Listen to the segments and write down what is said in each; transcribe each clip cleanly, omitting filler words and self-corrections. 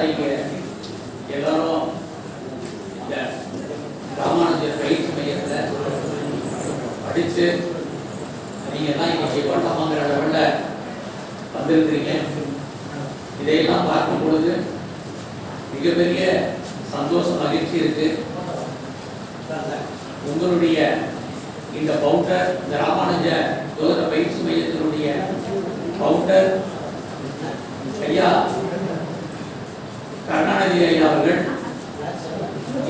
இங்க எல்லாரும் இந்த ராமானுஜர் பயிற்சி மையத்தில் படித்து நீங்க எல்லாம் இன்னைக்கு பட்டம் வாங்குற அளவில் வந்திருக்கிறீங்க. இதையெல்லாம் பார்க்கும் பொழுது மிகப்பெரிய சந்தோஷம், மகிழ்ச்சி இருக்கு. உங்களுடைய இந்த பவுண்டர், இந்த ராமானுஜ ஜோதிட பயிற்சி மையத்தினுடைய பவுண்டர் ஐயா கருணாநிதி ஐயா அவர்கள்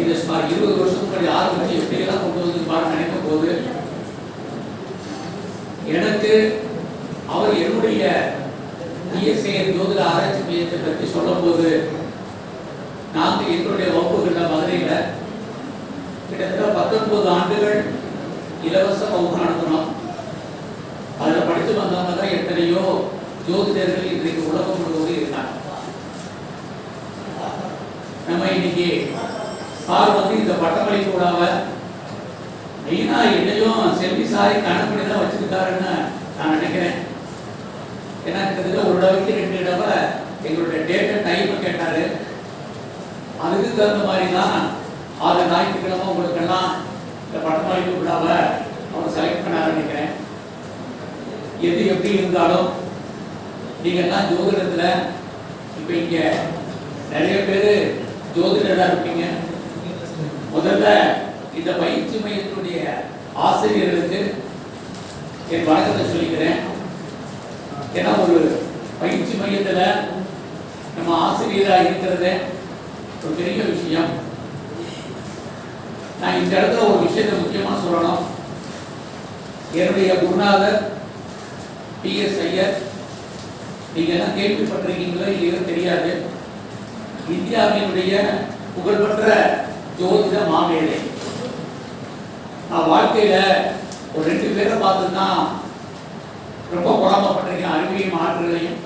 இது சுமார் 20 வருஷத்துக்கு முன்னாடி ஆரம்பிச்சு எப்படியெல்லாம் கொண்டு வந்து நினைக்கும் போது எனக்கு அவர் என்னுடைய இயற்கையின் ஜோதிட ஆராய்ச்சி மையத்தை பற்றி சொல்லும் போது நாங்கள் எங்களுடைய வகுப்புகளில் மதுரையில் கிட்டத்தட்ட 19 ஆண்டுகள் இலவச வகுப்பு நடத்தினோம். அதில் படித்து வந்தவங்க தான் எத்தனையோ ஜோதிடர்கள் இன்றைக்கு உலகம் முழுவதும் இருக்காங்க. நம்ம இன்னைக்கு சார் வந்து இந்த பட்டமளிப்பு விழாவை மெயினா என்னையும் செல்வி சாரி கணக்கு தான் வச்சிருக்காருன்னு நான் நினைக்கிறேன். ஏன்னா கிட்டத்தட்ட ஒரு தடவைக்கு 2 தடவை எங்களுடைய டேட்டை டைம் கேட்டாரு. அதுக்கு தகுந்த மாதிரி தான் 6 ஞாயிற்றுக்கிழமை உங்களுக்கெல்லாம் இந்த பட்டமளிப்பு விழாவை அவர் செலக்ட் பண்ண நினைக்கிறேன். எது எப்படி இருந்தாலும் நீங்க எல்லாம் ஜோதிடத்துல இப்ப இங்க நிறைய பேர் ஜோதிடரா இருப்பீங்க. முதல்ல இந்த பயிற்சி மையத்தினுடைய ஆசிரியர்களுக்கு என் வணக்கத்தை சொல்லிக்கிறேன். ஏன்னா ஒரு பயிற்சி மையத்துல நம்ம ஆசிரியராக இருக்கிறது ஒரு பெரிய விஷயம். நான் இந்த இடத்துல ஒரு விஷயத்தை முக்கியமா சொல்லணும். என்னுடைய குருநாதர் PS ஐயர், நீங்க எல்லாம் கேள்விப்பட்டிருக்கீங்களோ இல்லையோ தெரியாது, இந்தியாவினுடைய புகழ்பெற்ற ஜோதிட மாமேதை. நான் வாழ்க்கையில ஒரு 2 பேரை பார்த்துதான் ரொம்ப குழம்பப்பட்டிருக்கேன், அறிவையும் ஆற்றலையும்.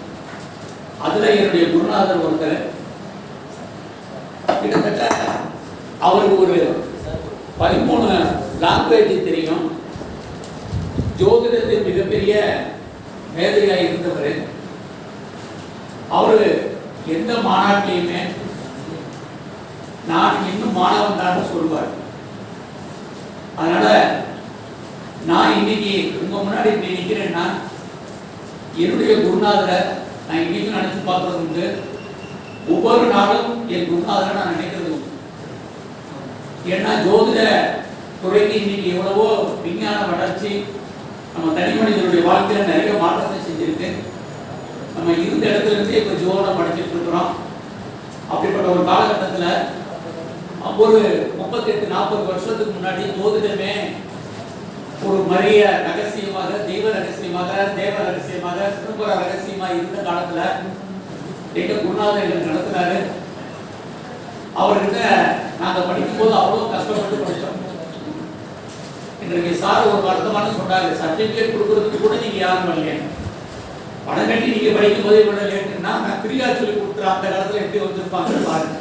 அதுல என்னுடைய குருநாதர் ஒருத்தர். கிட்டத்தட்ட அவருக்கு ஒரு 13 லாங்குவேஜ் தெரியும். ஜோதிடத்தில் மிகப்பெரிய மேதையாக இருந்தவர். அவரு எந்த மாநாட்டிலையுமே நான் இன்னும் மாணவன் தான் சொல்வார். அதனால நான் இன்னைக்கு உங்க முன்னாடி இப்படி நிற்கிறேன்னா என்னுடைய குருநாதரை நான் இன்னைக்கு நினைச்சு பார்க்கறது உண்டு. ஒவ்வொரு நாளும் என் குருநாதரை நான் நினைக்கிறது உண்டு. ஏன்னா ஜோதிட துறைக்கு இன்னைக்கு எவ்வளவோ விஞ்ஞான வளர்ச்சி நம்ம தனி மனிதனுடைய வாழ்க்கையில நிறைய மாற்றத்தை செஞ்சிருக்கு. நம்ம இருந்த இடத்துல இருந்தே இப்ப ஜோதிடம் படிச்சுட்டு இருக்கிறோம். அப்படிப்பட்ட ஒரு காலகட்டத்தில் ஒரு 38-40 வருஷத்துக்கு முன்னாடி ஜோதிடமே ஒரு மரிய ரகசியமாக, தெய்வ ரகசியமாக, தேவ ரகசியமாக, சிதம்பர ரகசியமாக இருந்த காலத்துல எங்க குருநாதர் எங்களுக்கு நடத்தினாரு. அவர்கிட்ட நாங்க படிக்கும் போது அவ்வளவு கஷ்டப்பட்டு படித்தோம். இன்றைக்கு சார் ஒரு வருத்தமான சொன்னாரு, சர்டிபிகேட் கொடுக்கறதுக்கு கூட நீங்க யாரும் வரல, பணம் கட்டி நீங்க படிக்கும் போது இவ்வளவு லேட்டுன்னா நான் ஃப்ரீயா சொல்லி கொடுத்துறேன். அந்த காலத்துல எப்படி வச்சிருப்பாங்க பாருங்க.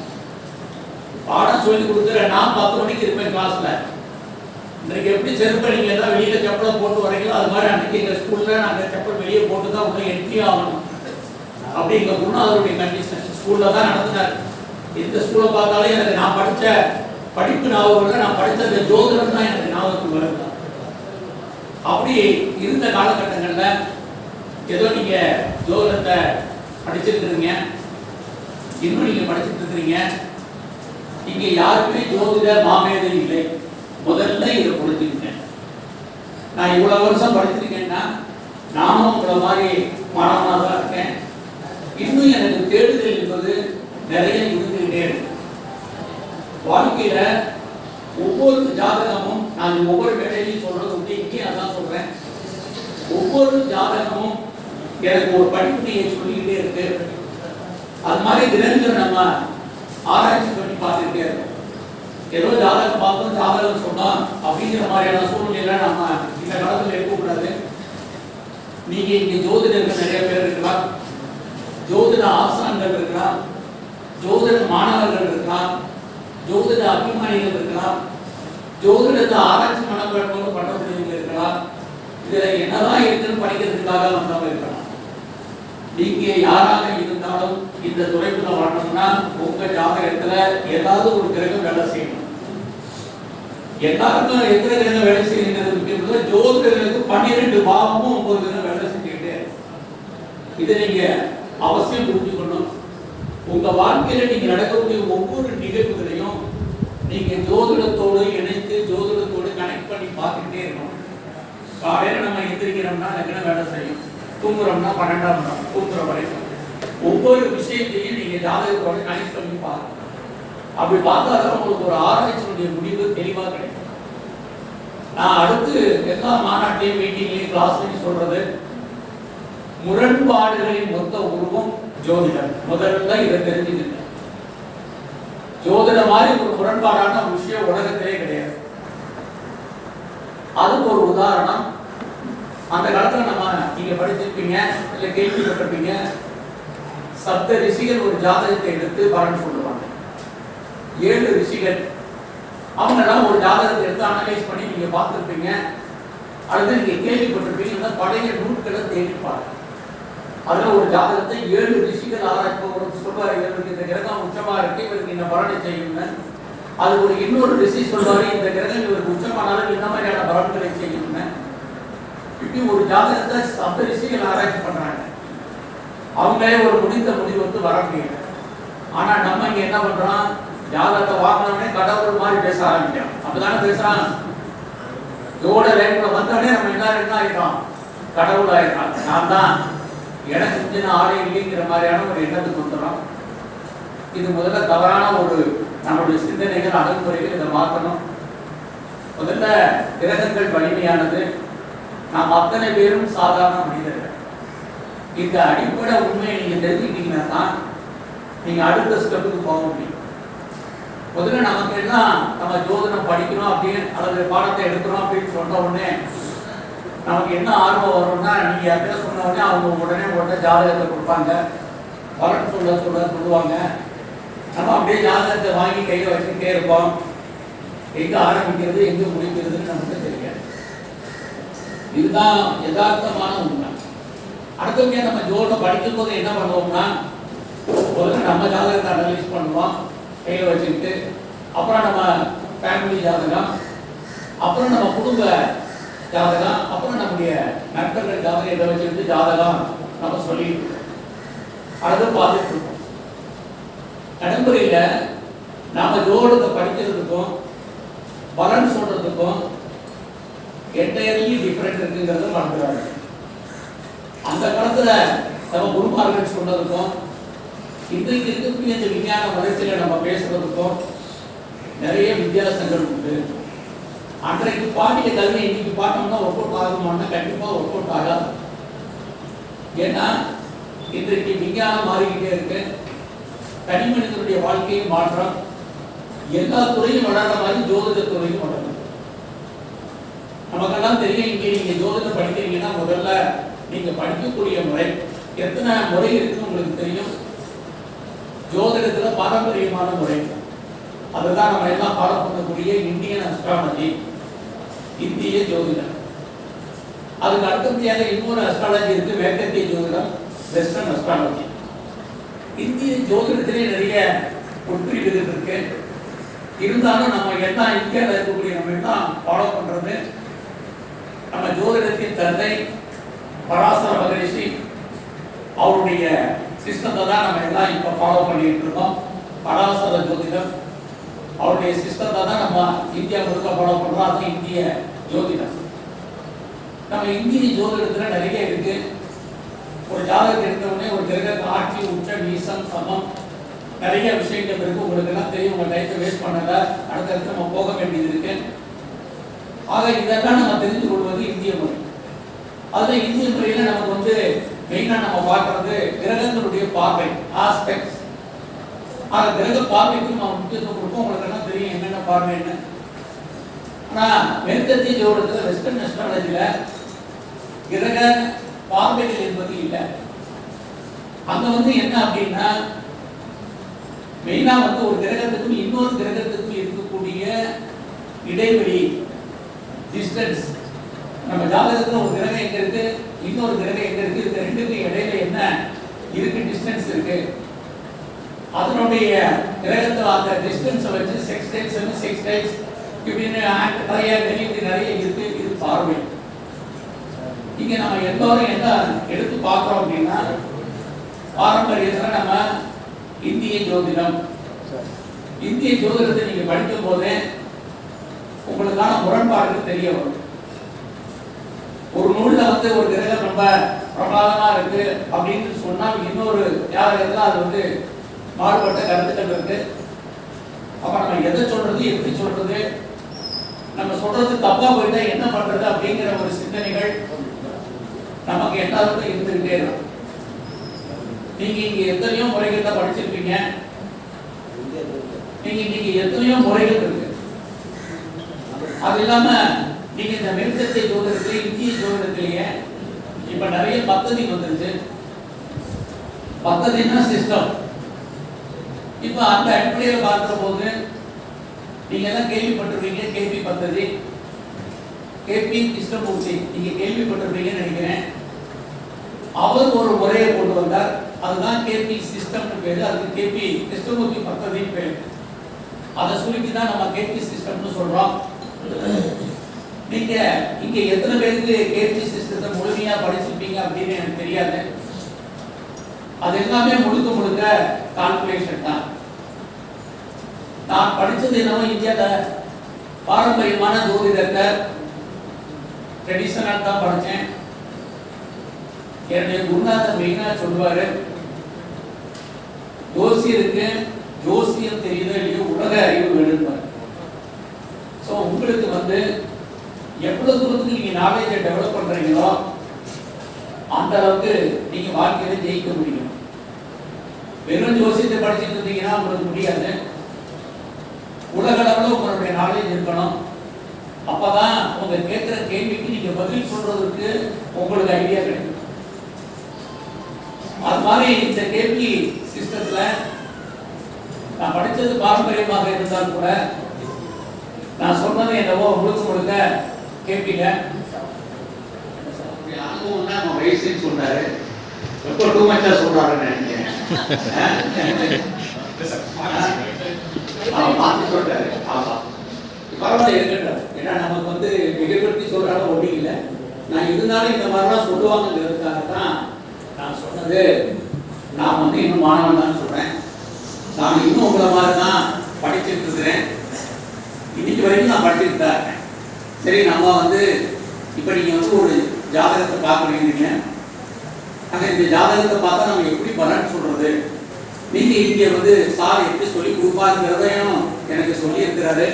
பாடம் சொல்லி கொடுக்குற நான் 10 மணிக்கு இருப்பேன் கிளாஸ்ல. இன்றைக்கு எப்படி செருப்பை நீங்க எல்லாம் வெளியில செப்பலை போட்டு வரீங்களோ அது மாதிரி அன்னைக்கு எங்க ஸ்கூல்ல நாங்க செப்பல் வெளியே போட்டு தான் உள்ள என்ட்ரி ஆகணும். அப்படி எங்க குருநாதருடைய கண்டிஷன் ஸ்கூல்ல தான் நடத்தினார். எந்த ஸ்கூலை பார்த்தாலும் எனக்கு நான் படிச்ச படிப்பு ஞாபகம், நான் படித்த அந்த ஜோதிடம் தான் எனக்கு ஞாபகத்துக்கு வருது. அப்படி இருந்த காலகட்டங்கள்ல ஏதோ நீங்க ஜோதிடத்தை படிச்சிருக்கிறீங்க, இன்னும் நீங்க படிச்சுட்டு இருக்கிறீங்க. இங்க யாருக்குமே ஜோதிட மாமேதை இல்லை. முதல்ல இதை கொடுத்துருங்க. நான் இவ்வளவு வருஷம் படிச்சிருக்கேன்னா நானும் உங்களை மாதிரி மாணவனாக தான் இருக்கேன். இன்னும் எனக்கு தேடுதல் என்பது நிறைய இருந்துகிட்டே இருக்கு. வாழ்க்கையில ஒவ்வொரு ஜாதகமும், நான் ஒவ்வொரு வேலையிலையும் சொல்றது உண்டு, இங்கேயும் அதான் சொல்றேன். ஒவ்வொரு ஜாதகமும் எனக்கு ஒரு படிப்புனையை சொல்லிக்கிட்டே இருக்கு. அது மாதிரி தினங்கள் நம்ம ஆராய்ச்சி பண்ணி பார்த்துக்கிட்டே இருக்கோம். ஏதோ ஜாதகம் பார்த்தோம், ஜாதகம் சொன்னோம் அப்படிங்கிற மாதிரியான சூழ்நிலை நம்ம இந்த காலத்தில் இருக்கக்கூடாது. நீங்க இங்க ஜோதிடர்கள் நிறைய பேர் இருக்கலாம், ஜோதிட ஆசான்கள் இருக்கலாம், ஜோதிட மாணவர்கள் இருக்கலாம், ஜோதிட அபிமானிகள் இருக்கலாம், ஜோதிடத்தை ஆராய்ச்சி மனப்பான்மையோடு பண்ணக்கூடியவங்க இருக்கலாம். இதுல என்னதான் இருக்குன்னு படிக்கிறதுக்காக வந்தவங்க இருக்கலாம். நீங்க யாராக இருந்தாலும் இந்த துறைக்குள்ள வரணும்னா உங்க ஜாதகத்துல ஏதாவது ஒரு கிரகம் வேலை செய்யணும். எல்லாருக்கும் எத்தனை கிரகம் வேலை செய்யுங்கிறது ஜோதிடர்களுக்கு 12 பாவமும் 9 கிரகம் வேலை செஞ்சுக்கிட்டே. இதை நீங்க அவசியம் புரிஞ்சுக்கணும். உங்க வாழ்க்கையில நீங்க நடக்கக்கூடிய ஒவ்வொரு நிகழ்வுகளையும் நீங்க ஜோதிடத்தோடு இணைத்து ஜோதிடத்தோடு கனெக்ட் பண்ணி பார்த்துக்கிட்டே இருக்கணும். காலையில நம்ம எந்திரிக்கிறோம்னா லக்னம் வேலை செய்யும், தூங்குறோம்னா 12ஆம் நாள் தூங்குற வரைக்கும் ஒவ்வொரு விஷயத்தையும் நீங்க ஜாதகத்தோட கனெக்ட் பண்ணி பாருங்க. அப்படி பார்த்தாதான் உங்களுக்கு ஒரு ஆராய்ச்சியுடைய முடிவு தெளிவா கிடைக்கும். நான் அடுத்து எல்லா மாநாட்டையும் மீட்டிங்லையும் கிளாஸ்லையும் சொல்றது முரண்பாடுகளின் மொத்த உருவம் ஜோதிடம். முதல்ல இதை தெரிஞ்சுக்கிங்க. ஜோதிட மாதிரி ஒரு முரண்பாடான விஷயம் உலகத்திலே கிடையாது. அதுக்கு ஒரு உதாரணம், அந்த காலத்துல நம்ம நீங்க படிச்சிருப்பீங்க இல்ல கேள்விப்பட்டிருப்பீங்க, சப்த ரிஷிகள் ஒரு ஜாதகத்தை எடுத்து பலன் சொல்லுவாங்க. 7 ரிஷிகள் அவங்கெல்லாம் ஒரு ஜாதகத்தை எடுத்து அனலைஸ் பண்ணி நீங்க பார்த்துருப்பீங்க, அல்லது நீங்க கேள்விப்பட்டிருப்பீங்க. பழைய நூல்களை தேடிப்பாங்க. அதுல ஒரு ஜாதகத்தை 7 ரிஷிகள் ஆராய்ச்சி சொல்வாரு, இவருக்கு இந்த கிரகம் உச்சமா இருக்கு, இவருக்கு இந்த பலனை செய்யுங்க. அது ஒரு இன்னொரு ரிஷி சொல்வாரு, இந்த கிரகம் இவருக்கு உச்சமானாலும் இந்த மாதிரியான பலன்களை செய்யுங்க. இப்படி ஒரு ஜாதகத்தை சப்த ரிஷிகள் ஆராய்ச்சி பண்றாங்க. அவங்களே ஒரு முடிந்த முடிவு வந்து வர முடியல. ஆனா நம்ம இங்க என்ன பண்றோம், ஜாதகத்தை வாங்கினோடனே கடவுள் மாதிரி பேச ஆரம்பிக்கிறோம். அப்படிதானே பேசுறான். இதோட லைஃப்ல வந்தோடனே நம்ம எல்லாரும் என்ன ஆயிட்டோம், கடவுள் ஆயிட்டோம். நான் தான் எனக்கு செஞ்ச ஆடை இல்லைங்கிற மாதிரியான ஒரு எண்ணத்துக்கு வந்துடும். இது முதல்ல தவறான ஒரு நம்மளுடைய சிந்தனைகள் அணுகுமுறைகள். இதை மாற்றணும். முதல்ல கிரகங்கள் வலிமையானது, நாம் அத்தனை பேரும் சாதாரண மனிதர்கள். இந்த அடிப்படை உண்மையை நீங்க தெரிஞ்சுக்கிட்டீங்கன்னா தான் நீங்க அடுத்த ஸ்டெப்புக்கு போக முடியும். முதல்ல நமக்கு எல்லாம் நம்ம ஜோதிடம் படிக்கணும் அப்படின்னு அல்லது பாடத்தை எடுக்கிறோம் அப்படின்னு சொன்ன உடனே நமக்கு என்ன ஆர்வம் வரும்னா, நீங்க யார்கிட்ட சொன்ன உடனே அவங்க உடனே ஜாதகத்தை கொடுப்பாங்க, பலன் சொல்லுவாங்க. நம்ம அப்படியே ஜாதகத்தை வாங்கி கையில வச்சுக்கிட்டே இருப்போம். எங்க ஆரம்பிக்கிறது எங்க முடிக்கிறதுன்னு நமக்கு தெரியாது. இதுதான் யதார்த்தமான உண்மை. அடுத்தபடியாக நம்ம ஜோதிடம் படிக்கும் போது என்ன பண்ணுவோம்னா, முதல்ல நம்ம ஜாதகத்தை அனலைஸ் பண்ணுவோம் கையில வச்சுக்கிட்டு, அப்புறம் நம்ம ஃபேமிலி ஜாதகம், அப்புறம் நம்ம குடும்ப ஜாதகம், அப்புறம் நம்முடைய நண்பர்கள் ஜாதகம் இதை வச்சுக்கிட்டு ஜாதகம் நம்ம சொல்லிட்டு அதை பார்த்துட்டு இருக்கோம். நடைமுறையில நாம ஜோதிடத்தை படிக்கிறதுக்கும் பலன் சொல்றதுக்கும் என்டையர்லி டிஃபரெண்ட் இருக்குங்கிறத மறந்துடுறாங்க. அந்த காலத்துல நம்ம குருமார்கள் சொன்னதுக்கும் இன்றைக்கு இருக்கக்கூடிய இந்த விஞ்ஞான வளர்ச்சியில நம்ம பேசுறதுக்கும் நிறைய வித்தியாசங்கள் உண்டு. அன்றைக்கு பாட்டிய கல்வி இன்னைக்கு பார்த்தோம்னா ஒர்க் அவுட் ஆகுமான்னா கண்டிப்பா ஒர்க் அவுட் ஆகாது. ஏன்னா இன்றைக்கு விஞ்ஞானம் மாறிக்கிட்டே இருக்கு. தனி மனிதனுடைய வாழ்க்கையும் மாற்றம். எல்லா துறையும் வளர்ற மாதிரி ஜோதிட துறையும் வளரும். நமக்கெல்லாம் தெரியும், இங்கே நீங்க ஜோதிடம் படிக்கிறீங்கன்னா முதல்ல நீங்க படிக்கக்கூடிய முறை எத்தனை முறை இருக்குன்னு உங்களுக்கு தெரியும். ஜோதிடத்துல பாரம்பரியமான முறை, அதுதான் நம்ம எல்லாம் ஃபாலோ பண்ணக்கூடிய இந்தியன் அஸ்ட்ராலஜி, இந்திய ஜோதிடம். அதுக்கு அடுத்தபடியாக இன்னொரு அஸ்ட்ராலஜி இருக்கு, மேற்கத்திய ஜோதிடம், வெஸ்டர்ன் அஸ்ட்ராலஜி. இந்திய ஜோதிடத்திலே நிறைய உட்பிரிவுகள் இருக்கு. இருந்தாலும் நம்ம எல்லாம் இந்தியாவில் இருக்கக்கூடிய நம்ம எல்லாம் ஃபாலோ பண்றது நம்ம ஜோதிடத்தின் தந்தை பராசர மகரிஷி அவருடைய சிஸ்டத்தை தான் நம்ம எல்லாம் இப்ப ஃபாலோ பண்ணிட்டு இருக்கோம். பராசர ஜோதிடம் அவருடைய சிஸ்டத்தை தான் நம்ம இந்தியா முழுக்க ஃபாலோ பண்றோம். அது இந்திய ஜோதிடம். நம்ம இந்திய ஜோதிடத்துல நிறைய இருக்கு. ஒரு ஜாதகத்தை எடுத்தவுடனே ஒரு கிரக ஆட்சி, உச்ச, நீசம், சமம், நிறைய விஷயங்கள் இருக்கு. உங்களுக்கு எல்லாம் தெரியும். உங்க டைத்தை வேஸ்ட் பண்ணல, அடுத்தடுத்து நம்ம போக வேண்டியது இருக்கு. ஆக இதெல்லாம் நம்ம தெரிந்து கொள்வது இந்திய முறை. அதுல இந்திய முறையில நமக்கு மெயினா நம்ம பார்க்கறது கிரகங்களுடைய பார்வை, ஆஸ்பெக்ட்ஸ். ஆக கிரக பார்வைக்கு நம்ம முக்கியத்துவம் கொடுப்போம். உங்களுக்கு எல்லாம் தெரியும் என்னென்ன பார்வை என்ன. ஆனா மேற்கத்திய ஜோதிடத்துல, வெஸ்டர்ன் அஸ்ட்ராலஜில கிரக பார்வைகள் என்பது இல்லை. அங்க என்ன அப்படின்னா, மெயினா ஒரு கிரகத்துக்கும் இன்னொரு கிரகத்துக்கும் இருக்கக்கூடிய இடைவெளி, டிஸ்டன்ஸ். நம்ம ஜாதகத்துல ஒரு கிரகம் எங்க இருக்கு, இன்னொரு கிரகம் எங்க இருக்கு, இந்த ரெண்டுக்கும் இடையில என்ன இருக்கு, டிஸ்டன்ஸ் இருக்கு. அதனுடைய கிரகத்தில் அந்த டிஸ்டன்ஸை வச்சு 6 டைம்ஸ் 6 டைம்ஸ் இப்படின்னு நிறைய இருக்கு. இது பார்வை. இங்க நம்ம எல்லோரும் என்ன எடுத்து பார்க்கிறோம் அப்படின்னா, பாரம்பரியத்தில் நம்ம இந்திய ஜோதிடம், இந்திய ஜோதிடத்தை நீங்க படிக்கும் போதே உங்களுக்கான முரண்பாடுகள் தெரிய வரும். ஒரு நூல்ல வந்து ஒரு கிரகம் ரொம்ப பிரபலமா இருக்கு அப்படின்னு சொன்னால் இன்னொரு ஜாதகத்துல அது வந்து மாறுபட்ட கருத்துக்கள் இருக்கு. அப்ப நம்ம எதை சொல்றது, எப்படி சொல்றது, நம்ம சொல்றது தப்பா போயிட்டா என்ன பண்றது அப்படிங்கிற ஒரு சிந்தனைகள் நமக்கு எல்லாருக்கும் இருந்துகிட்டே இருக்கும். நீங்க இங்க எத்தனையோ முறைகள்ல படிச்சிருப்பீங்க. நீங்க இன்னைக்கு எத்தனையோ முறைகள் இருக்கு. அது இல்லாம நீங்க இந்த மெருகத்தை ஜோதிடத்திலே, இந்திய ஜோதிடத்திலேயே இப்ப நிறைய பத்ததி வந்துருச்சு. பத்ததின்னா சிஸ்டம். இப்ப அந்த அடிப்படையில் பார்க்கிற போது நீங்க எல்லாம் கேள்விப்பட்டிருப்பீங்க. கேபி பத்ததி, கேபி கிருஷ்ணமூர்த்தி, நீங்க கேள்விப்பட்டிருப்பீங்கன்னு நினைக்கிறேன். அவர் ஒரு முறையை கொண்டு வந்தார். அதுதான் கேபி சிஸ்டம்னு பேரு. அதுக்கு கேபி கிருஷ்ணமூர்த்தி பத்ததின்னு பேரு. அதை சுருக்கி தான் நம்ம கேபி சிஸ்டம்னு சொல்றோம். நீங்க இங்க எத்தனை பேருக்கு கேபி சிஸ்டத்தை முழுமையா படிச்சிருப்பீங்க அப்படின்னு எனக்கு தெரியாது. அது எல்லாமே முழுக்க கால்குலேஷன் தான். நான் படிச்சது என்னவோ இந்தியால பாரம்பரியமான ஜோதிடத்தை ட்ரெடிஷனல் தான் படிச்சேன். என்னுடைய குருநாதர் மெயினா சொல்லுவாரு, ஜோசியருக்கு ஜோசியம் தெரியுதோ இல்லையோ உலக அறிவு வேணும்பாரு. ஸோ உங்களுக்கு வந்து எவ்வளவு தூரத்துக்கு நீங்க நாலேஜை டெவலப் பண்றீங்களோ அந்த அளவுக்கு நீங்க வாழ்க்கையில ஜெயிக்க முடியும். வெறும் ஜோசியத்தை படிச்சுட்டு இருந்தீங்கன்னா உங்களுக்கு முடியாது. உலக அளவில் உங்களுடைய நாலேஜ் இருக்கணும். அப்பதான் உங்க கேட்கிற கேள்விக்கு நீங்க பதில் சொல்றதுக்கு உங்களுக்கு ஐடியா கிடைக்கும். அது மாதிரி இந்த கேள்வி சிஸ்டத்துல நான் படிச்சது பாரம்பரியமாக இருந்தால் கூட நான் சொன்னது என்னவோ முழுக்க கேட்பீங்க. அனுபவம்னா நம்ம வயசுன்னு சொன்னாரு, ரொம்ப டூ மச்சா சொல்றாருன்னு நினைக்கிறேன். பார்த்து சொல்றாரு. ஆமா, பரவாயில்ல இருக்கட்டும். ஏன்னா நமக்கு வந்து மிகப்படுத்தி சொல்றாலும் ஒன்றும் இல்லை. நான் இருந்தாலும் இந்த மாதிரிலாம் சொல்லுவாங்கிறதுக்காக தான் நான் சொன்னது. நான் வந்து இன்னும் மாணவன் தான் சொல்றேன். நான் இன்னும் உங்களை மாதிரி தான் படிச்சுட்டு இருக்கிறேன். இன்னைக்கு வரைக்கும் நான் படிச்சுட்டு தான் இருக்கேன். சரி, நம்ம வந்து இப்போ நீங்கள் வந்து ஒரு ஜாதகத்தை பார்க்குறீங்க. அந்த இந்த ஜாதகத்தை பார்த்தா நம்ம எப்படி பலன் சொல்றது, நீங்கள் இங்கே வந்து சார் எப்படி சொல்லி கொடுப்பாருங்கிறதையும் எனக்கு சொல்லி இருக்கிறாரு.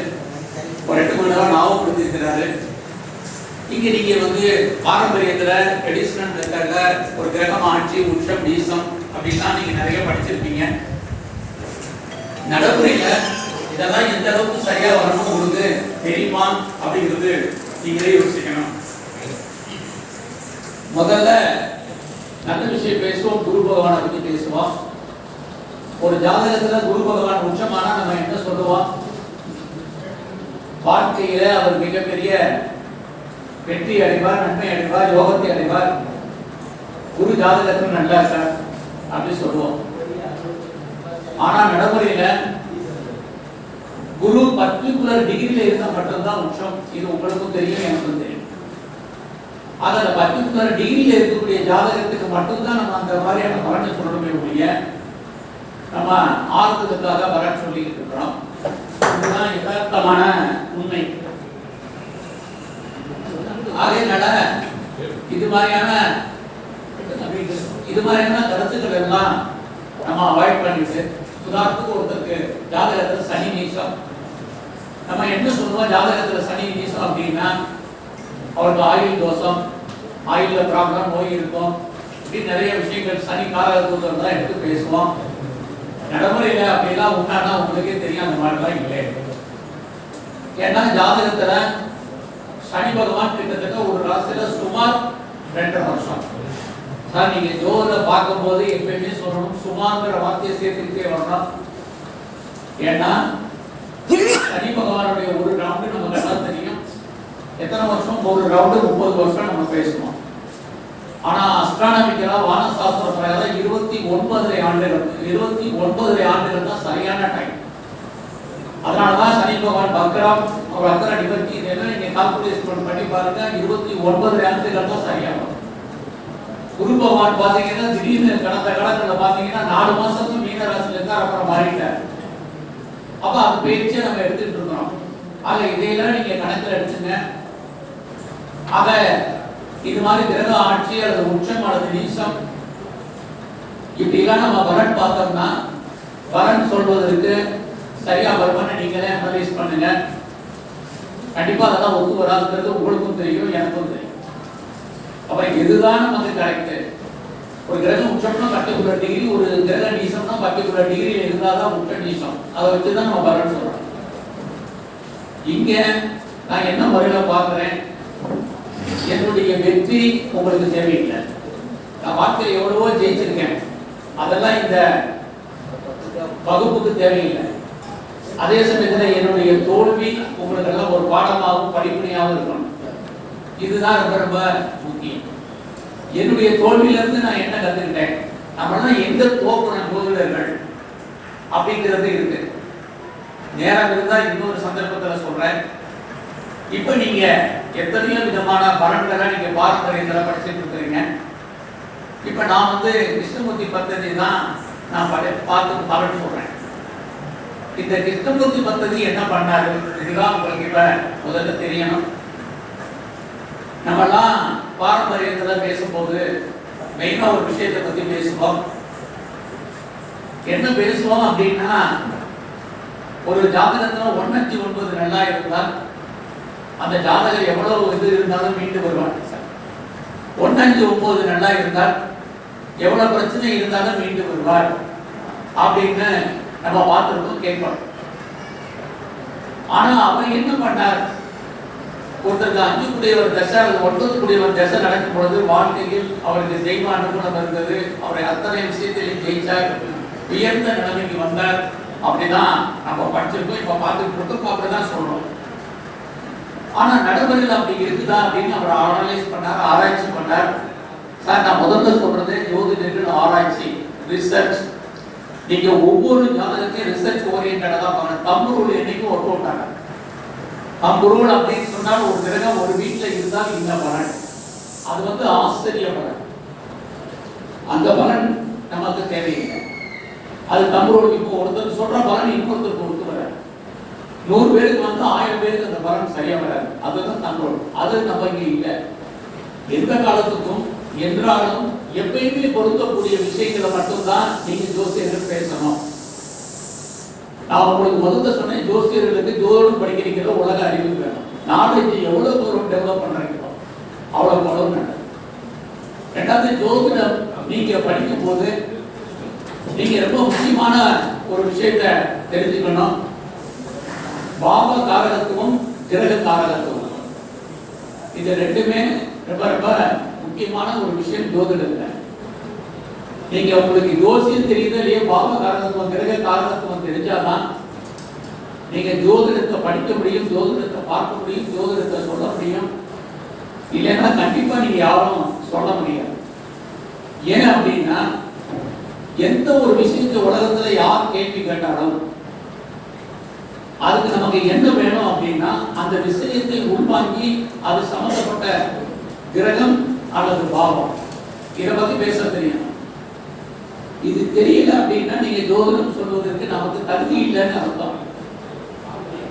ஒரு 8 மணி நேரம் ஞாபகப்படுத்திருக்கிறாரு. இங்கே நீங்கள் வந்து பாரம்பரியத்தில் ட்ரெடிஷ்னல் மெத்தடில் ஒரு கிரகம் ஆட்சி உச்சம் நீசம் அப்படின்லாம் நீங்கள் நிறைய படிச்சிருப்பீங்க. நடைமுறையில் இதெல்லாம் எந்த அளவுக்கு சரியா வரணும் உங்களுக்கு தெரியுமா அப்படிங்கிறது நீங்களே யோசிக்கணும். முதல்ல நல்ல விஷயம் பேசுவோம். குரு பகவானை பற்றி பேசுவோம். ஒரு ஜாதகத்துல குரு பகவான் உச்சமானா நம்ம என்ன சொல்லுவோம்? வாழ்க்கையில அவர் மிகப்பெரிய வெற்றி அடைவார், நன்மை அடைவார், யோகத்தை அடைவார். குரு ஜாதகத்தில் நல்லா இருக்கார் அப்படின்னு சொல்லுவோம். ஆனா நடைமுறையில குரு பர்டிகுலர் டிகிரியில இருந்தா மட்டும்தான் உச்சம். இது உங்களுக்கும் தெரியும், எனக்கும் தெரியும். அந்த பர்டிகுலர் டிகிரியில இருக்கக்கூடிய ஜாதகத்துக்கு மட்டும்தான் நம்ம அந்த மாதிரியான பலனை சொல்லணுமே ஒழிய நம்ம ஆர்வத்துக்காக பலன் சொல்லிக்கிட்டு இருக்கிறோம். இதுதான் யதார்த்தமான உண்மை. அதனால இது மாதிரியான கருத்துக்கள் எல்லாம் நம்ம அவாய்ட் பண்ணிட்டு, உதாரணத்துக்கு ஒருத்தருக்கு ஜாதகத்தில் சனி நீசம், நம்ம என்ன சொல்லுவோம்? ஜாதகத்தில் சனி நீசம் அப்படின்னா அவருக்கு ஆயுள் தோஷம், ஆயுள்ல ப்ராப்ளம், நோய் இருக்கும், இப்படி நிறைய விஷயங்கள் சனி காரகத்துவம் தான் எடுத்து பேசுவோம். நடைமுறையில அப்படிலாம் உண்டானா உங்களுக்கே தெரியும் அந்த மாதிரிலாம் இல்லை. ஏன்னா ஜாதகத்துல சனி பகவான் கிட்டத்தட்ட ஒரு ராசியில சுமார் 2.5 வருஷம். சார் நீங்க ஜோதிட பார்க்கும் போது எப்பயுமே சொல்லணும், சுமார்ங்கிற வார்த்தையை சேர்த்துக்கிட்டே வரணும். ஏன்னா சனி பகவானுடைய ஒரு ரவுண்டு நமக்கு நல்லா தெரியும். எத்தனை வருஷம்? ஒரு ரவுண்டு 30 வருஷம் நம்ம பேசுவோம். ஆனா அஸ்ட்ரானமிக்கலா வானசாஸ்திர பிரகாரம் 29 ஆண்டுகள் தான் சரியான டைம். அதனாலதான் சனி பகவான் பக்ரம் அவர் அத்தனை நிவர்த்தி இதெல்லாம் நீங்க கால்குலேஷன் பண்ணி பாருங்க. 29 ஆண்டுகள் தான் சரியாகும். குரு பகவான் பாத்தீங்கன்னா திடீர்னு கடந்த காலத்துல பாத்தீங்கன்னா 4 மாசத்துக்கு மீன ராசியில இருந்தா அப்புறம் மாறிட்டார். அப்ப அது பயிற்சியை நம்ம எடுத்துட்டு இருக்கோம். ஆக இதையெல்லாம் நீங்க கணக்கில் எடுத்துங்க. ஆக இது மாதிரி கிரக ஆட்சி அல்லது உச்சம் அல்லது நீசம் இப்படிலாம் நம்ம பலன் பார்த்தோம்னா பலன் சொல்வதற்கு சரியா வருமானு நீங்களே அனலைஸ் பண்ணுங்க. கண்டிப்பா அதெல்லாம் ஒத்து வராதுங்கிறது உங்களுக்கும் தெரியும், எனக்கும் தெரியும். அப்ப எதுதான் நமக்கு கரெக்ட்? ஒரு கிரகம் உச்சம்னா பர்டிகுலர் டிகிரி, ஒரு கிரக நீசம்னா பர்டிகுலர் டிகிரியில் இருந்தாதான் உச்ச நீசம். அதை வச்சுதான் நம்ம பலன் சொல்றோம். இங்க நான் என்ன முறையில பாக்குறேன், என்னுடைய வெற்றி உங்களுக்கு தேவையில்லை. நான் வாழ்க்கையில் எவ்வளவோ ஜெயிச்சிருக்கேன், அதெல்லாம் இந்த வகுப்புக்கு தேவையில்லை. அதே சமயத்தில் என்னுடைய தோல்வி உங்களுக்கு எல்லாம் ஒரு பாடமாகவும் படிப்படியாகவும் இருக்கணும். இதுதான் ரொம்ப ரொம்ப முக்கியம். என்னுடைய தோல்வியிலிருந்து நான் என்ன கத்துக்கிட்டேன், நம்மளாம் எங்க தோக்கணும் ஜோதிடர்கள் அப்படிங்கிறது இருக்கு. நேரம் இருந்தா இன்னொரு சந்தர்ப்பத்தில் சொல்றேன். இப்ப நீங்க எத்தனையோ விதமான பலன்களை நீங்க பாரம்பரியத்துல படிச்சுட்டு இருக்கிறீங்க. இப்ப நான் கிருஷ்ணமூர்த்தி பத்ததி தான் நான் பார்த்து பலன் சொல்றேன். இந்த கிருஷ்ணமூர்த்தி பத்ததி என்ன பண்ணாரு இதுதான் உங்களுக்கு இப்ப முதல்ல தெரியணும். நம்மெல்லாம் பாரம்பரியத்துல பேசும்போது மெயினா ஒரு விஷயத்தை பத்தி பேசுவோம். என்ன பேசுவோம் அப்படின்னா, ஒரு ஜாதகத்துல 159 நல்லா இருந்தால் அந்த ஜாதகர் எவ்வளவு இது இருந்தாலும் மீண்டு வருவார். 159 நல்லா இருந்தால் எவ்வளவு பிரச்சனை இருந்தாலும் மீண்டு வருவார் அப்படின்னு நம்ம பார்த்துருக்கோம், கேட்போம். ஆனா அவர் என்ன பண்ணார், ஒருத்தருக்கு 5 கூடியவர் தசை அல்லது 9 கூடியவர் தசை நடக்கும் பொழுது வாழ்க்கையில் அவருக்கு தெய்வ அனுகூலம் இருந்தது. அவரை அத்தனை விஷயத்திலையும் ஜெயிச்சார், உயர்ந்த நிலைமைக்கு வந்தார். அப்படிதான் நம்ம படிச்சிருக்கோம், இப்ப பார்த்துட்டு இருக்கோம், அப்படிதான் சொல்றோம். ஆனா நடைமுறையில் அப்படி இருக்குதா அப்படின்னு அவர் அனலைஸ் பண்ணார், ஆராய்ச்சி பண்ணார். சார், நான் முதல்ல சொல்றது ஜோதிடர்கள் ஆராய்ச்சி, ரிசர்ச். நீங்க ஒவ்வொரு ஜாதகத்தையும் ரிசர்ச் ஓரியன்டா தான் பண்ணணும். தம்புருள் என்னைக்கும் ஒர்க் அவுட் ஆகும். தம்புருள் அப்படின்னு சொன்னால் ஒரு கிரகம் ஒரு வீட்டில் இருந்தால் இந்த பலன், அது ஆச்சரிய பலன். அந்த பலன் நமக்கு தேவையில்லை. அது தம்புருள். இப்போ ஒருத்தர் சொல்ற பலன் இன்னொருத்தருக்கு ஒத்து வர 100 பேருக்கு 1000 பேருக்கு அந்த பலன் சரியா வராது. அதுதான் தம்புருள். அது நம்ம இங்க இல்லை. எந்த காலத்துக்கும் என்றாலும் எப்பயுமே பொருந்தக்கூடிய விஷயங்களை மட்டும்தான் நீங்க ஜோசியர்கள் பேசணும். நான் உங்களுக்கு முதல்ல சொன்னேன், ஜோசியர்களுக்கு ஜோதிடம் படிக்கிறீங்களோ உலக அறிவு வேணும். நாலேஜ் எவ்வளவு தூரம் டெவலப் பண்றீங்களோ அவ்வளவு அளவு நல்லது. ரெண்டாவது, ஜோதிடம் நீங்க படிக்கும் போது நீங்க ரொம்ப முக்கியமான ஒரு விஷயத்தை தெரிஞ்சுக்கணும். பாவ காரகத்துவம், கிரக காரகத்துவம், இது ரெண்டுமே ரொம்ப ரொம்ப முக்கியமான ஒரு விஷயம் ஜோதிடத்துல. நீங்க உங்களுக்கு ஜோசியம் தெரியுதோ இல்லையோ, பாவ காரகத்துவம் கிரக காரகத்துவம் தெரிஞ்சாதான் நீங்க ஜோதிடத்தை படிக்க முடியும், ஜோதிடத்தை பார்க்க முடியும், ஜோதிடத்தை சொல்ல முடியும். இல்லைன்னா கண்டிப்பா நீங்க யாரும் சொல்ல முடியாது. ஏன் அப்படின்னா, எந்த ஒரு விஷயத்தை உலகத்துல யார் கேள்வி கேட்டாலும் அதுக்கு நமக்கு என்ன வேணும் அப்படின்னா, அந்த விஷயத்தை உள்வாங்கி அது சம்பந்தப்பட்ட கிரகம் அல்லது பாவம் இதை பத்தி பேச தெரியும். இது தெரியல அப்படின்னா நீங்க ஜோதிடம் சொல்வதற்கு நமக்கு தகுதி இல்லைன்னு அர்த்தம்.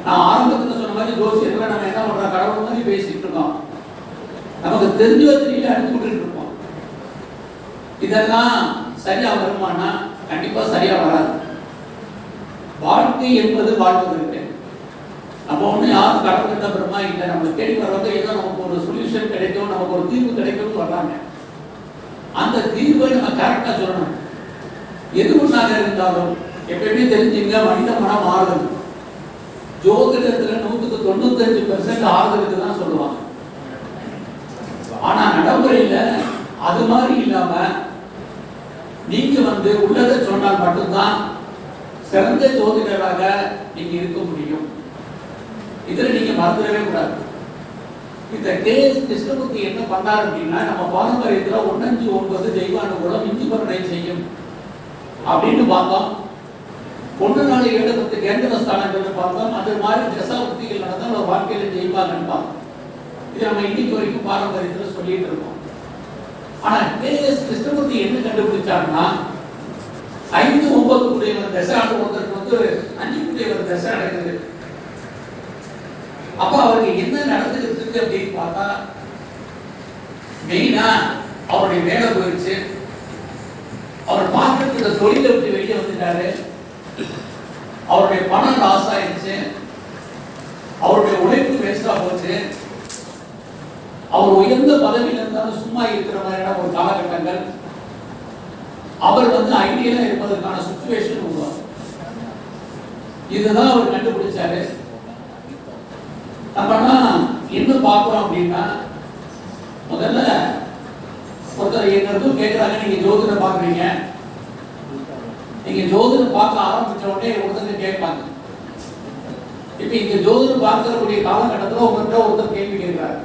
நான் ஆரம்பத்துல சொன்ன மாதிரி ஜோசியத்துல நம்ம என்ன பண்றோம், கடவுள் மாதிரி பேசிட்டு இருக்கோம். நமக்கு தெரிஞ்சோ தெரியல அனுப்பி விட்டுட்டு இருக்கோம். இதெல்லாம் சரியா வருமானா? கண்டிப்பா சரியா வராது. வாழ்க்கை என்பது வாழ்வதற்கு நம்ம ஒண்ணு யாரும் கடவுள்கிட்ட பிரமா இல்லை. நம்ம தேடி வர்றவங்க ஏதோ நமக்கு ஒரு சொல்யூஷன் கிடைக்கும், நமக்கு ஒரு தீர்வு கிடைக்கும்னு வர்றாங்க. அந்த தீர்வை நம்ம கரெக்டா சொல்லணும். எது ஒன்றாக இருந்தாலும் எப்பயுமே தெரிஞ்சுங்க, மனித மனம் ஆறுதல். ஜோதிடத்துல 195% ஆறுதலுக்கு தான் சொல்லுவாங்க. ஆனா நடைமுறையில அது மாதிரி இல்லாம நீங்க உள்ளதை சொன்னால் மட்டும்தான் சிறந்த ஜோதிடராக நீங்க இருக்க முடியும். இதுல நீங்க மறந்துடவே கூடாது. இந்த கேஎஸ் கிருஷ்ணமூர்த்தி என்ன பண்ணார் அப்படின்னா, நம்ம பாரம்பரியத்துல 1:9 தெய்வானுகூலம் இஞ்சி பரணை செய்யும் அப்படின்னு பார்த்தோம். 1:4 7 கேந்திர ஸ்தானங்கள் பார்த்தோம். அது மாதிரி தசாபுக்திகள் நடந்தா நம்ம வாழ்க்கையில ஜெயிப்பாங்கன்னு பார்த்தோம். இது நம்ம இன்னைக்கு வரைக்கும் பாரம்பரியத்துல சொல்லிட்டு இருக்கோம். ஆனா கேஎஸ் கிருஷ்ணமூர்த்தி என்ன கண்டுபிடிச்சாருன்னா, 5-9 உடையவர் தசை ஆண்டு ஒருத்தருக்கு வந்து 5 உடையவர் தசை நடக்குது. அப்ப அவருக்கு என்ன நடந்துட்டு இருக்கு அப்படின்னு பார்த்தா, மெயினா அவருடைய வேலை போயிடுச்சு. அவர் பார்த்துட்டு இந்த தொழிலை விட்டு வெளியே வந்துட்டாரு. அவருடைய பணம் லாஸ் ஆயிடுச்சு. அவருடைய உழைப்பு வேஸ்டா போச்சு. அவர் உயர்ந்த பதவியில் இருந்தாலும் சும்மா இருக்கிற மாதிரியான ஒரு காலகட்டங்கள். அவர் வந்து ஐடியலா இருப்பதற்கான சிச்சுவேஷன் உருவாகும். இதுதான் அவர் கண்டுபிடிச்சாரு. நம்ம என்ன பார்க்கிறோம் அப்படின்னா, முதல்ல ஒருத்தர் என்னதும் கேட்கிறாங்க, நீங்க ஜோதிடம் பாக்குறீங்க, நீங்க ஜோதிடம் பார்க்க ஆரம்பிச்ச உடனே ஒருத்தர் கேட்பாங்க. இப்ப இந்த ஜோதிடம் பார்க்கக்கூடிய காலகட்டத்தில் உங்கள்கிட்ட ஒருத்தர் கேள்வி கேட்கிறாரு.